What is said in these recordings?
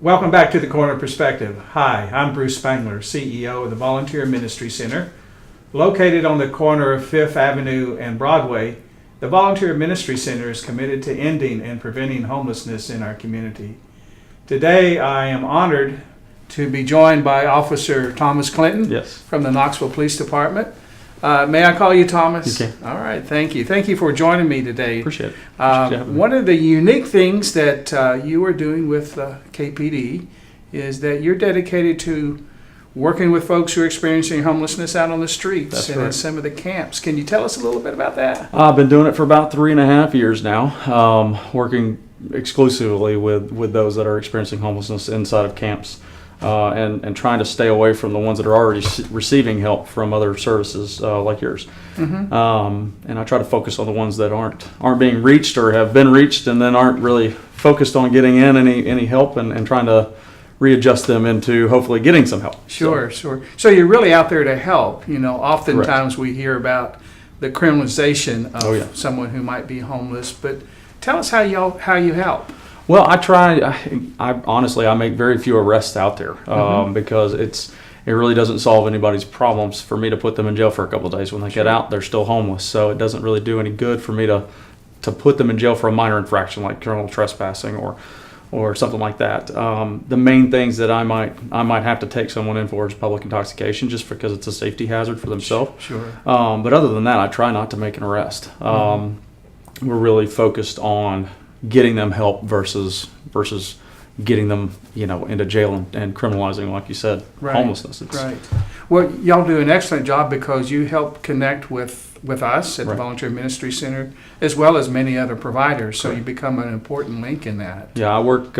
Welcome back to the Corner Perspective. Hi, I'm Bruce Spangler, CEO of the Volunteer Ministry Center. Located on the corner of 5th Avenue and Broadway, the Volunteer Ministry Center is committed to ending and preventing homelessness in our community. Today, I am honored to be joined by Officer Thomas Clinton from the Knoxville Police Department. May I call you Thomas? You can. All right, thank you. Thank you for joining me today. Appreciate it. One of the unique things that you are doing with KPD is that you're dedicated to working with folks who are experiencing homelessness out on the streets. That's and right. in some of the camps. Can you tell us a little bit about that? I've been doing it for about 3.5 years now, working exclusively with those that are experiencing homelessness inside of camps, and trying to stay away from the ones that are already receiving help from other services like yours. Mm-hmm. And I try to focus on the ones that aren't being reached or have been reached and then aren't really focused on getting in any help and trying to readjust them into hopefully getting some help. Sure. So you're really out there to help. You know, oftentimes we hear about the criminalization of someone who might be homeless, but tell us how you help. Well, I try. I honestly, I make very few arrests out there because it really doesn't solve anybody's problems for me to put them in jail for a couple of days. When they get out, they're still homeless, so it doesn't really do any good for me to put them in jail for a minor infraction like criminal trespassing or something like that. The main things that I might have to take someone in for is public intoxication, just because it's a safety hazard for themselves. Sure. But other than that, I try not to make an arrest. We're really focused on getting them help versus getting them, into jail and criminalizing, like you said, homelessness. Right. Well, y'all do an excellent job because you help connect with us at the Volunteer Ministry Center, as well as many other providers. So you become an important link in that. Yeah, I work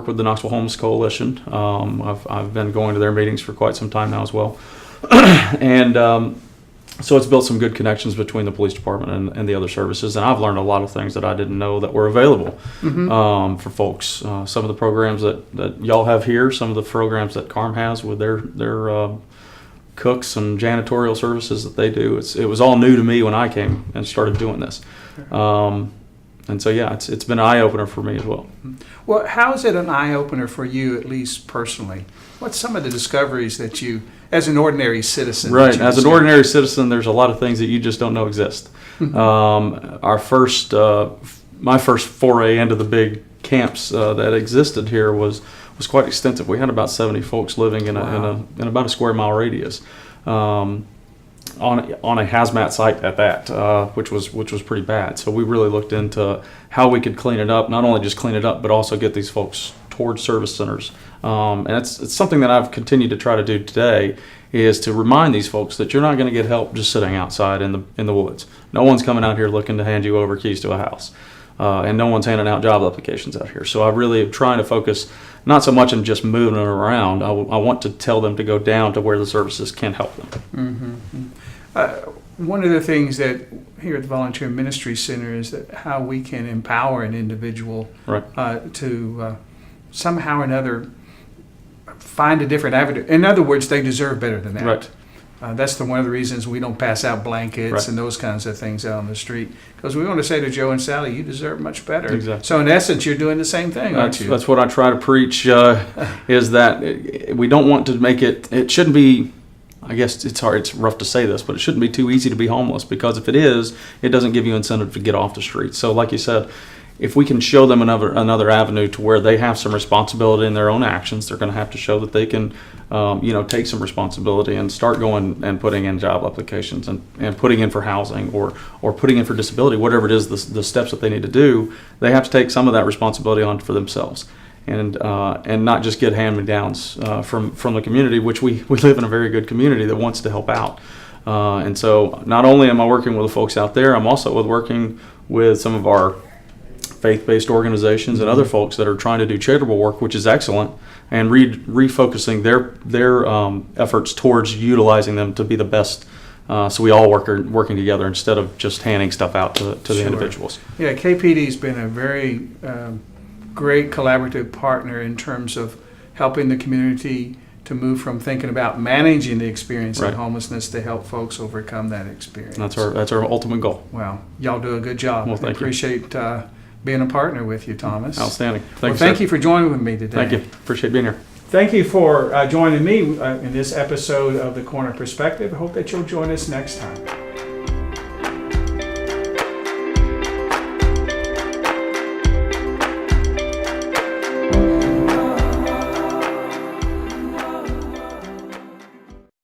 with the Knoxville Homeless Coalition. I've been going to their meetings for quite some time now as well, and so it's built some good connections between the police department and the other services. And I've learned a lot of things that I didn't know that were available for folks. Some of the programs that y'all have here, some of the programs that CARM has with their cooks and janitorial services that they do. It was all new to me when I came and started doing this. And so, it's been an eye-opener for me as well. Well, how is it an eye-opener for you, at least personally? What's some of the discoveries that you, as an ordinary citizen? Right, as an ordinary citizen, there's a lot of things that you just don't know exist. My first foray into the big camps that existed here was quite extensive. We had about 70 folks living in about a square mile radius. On a hazmat site at that, which was pretty bad. So we really looked into how we could clean it up, not only just clean it up, but also get these folks towards service centers. And it's something that I've continued to try to do today, is to remind these folks that you're not going to get help just sitting outside in the woods. No one's coming out here looking to hand you over keys to a house, and no one's handing out job applications out here. So I really am trying to focus not so much on just moving them around. I want to tell them to go down to where the services can help them. One of the things that here at the Volunteer Ministry Center is that how we can empower an individual to somehow or another find a different avenue. In other words, they deserve better than that. Right. That's one of the reasons we don't pass out blankets and those kinds of things out on the street, because we want to say to Joe and Sally, you deserve much better. Exactly. So in essence, you're doing the same thing, aren't you? That's what I try to preach, is that we don't want to make it shouldn't be, I guess it's rough to say this, but it shouldn't be too easy to be homeless, because if it is, it doesn't give you incentive to get off the street. So like you said, if we can show them another avenue to where they have some responsibility in their own actions, they're going to have to show that they can, take some responsibility and start going and putting in job applications and putting in for housing or putting in for disability, whatever it is, the steps that they need to do. They have to take some of that responsibility on for themselves, and not just get hand-me-downs from the community, which we live in a very good community that wants to help out. And so not only am I working with the folks out there, I'm also working with some of our faith-based organizations and other folks that are trying to do charitable work, which is excellent, and refocusing their efforts towards utilizing them to be the best, so we all working together instead of just handing stuff out to the individuals. Yeah, KPD's been a very great collaborative partner in terms of helping the community to move from thinking about managing the experience of homelessness to help folks overcome that experience. That's our ultimate goal. Well, y'all do a good job. Well, thank you. Appreciate being a partner with you, Thomas. Outstanding. Thank you for joining with me today. Thank you. Appreciate being here. Thank you for joining me in this episode of The Corner Perspective. I hope that you'll join us next time.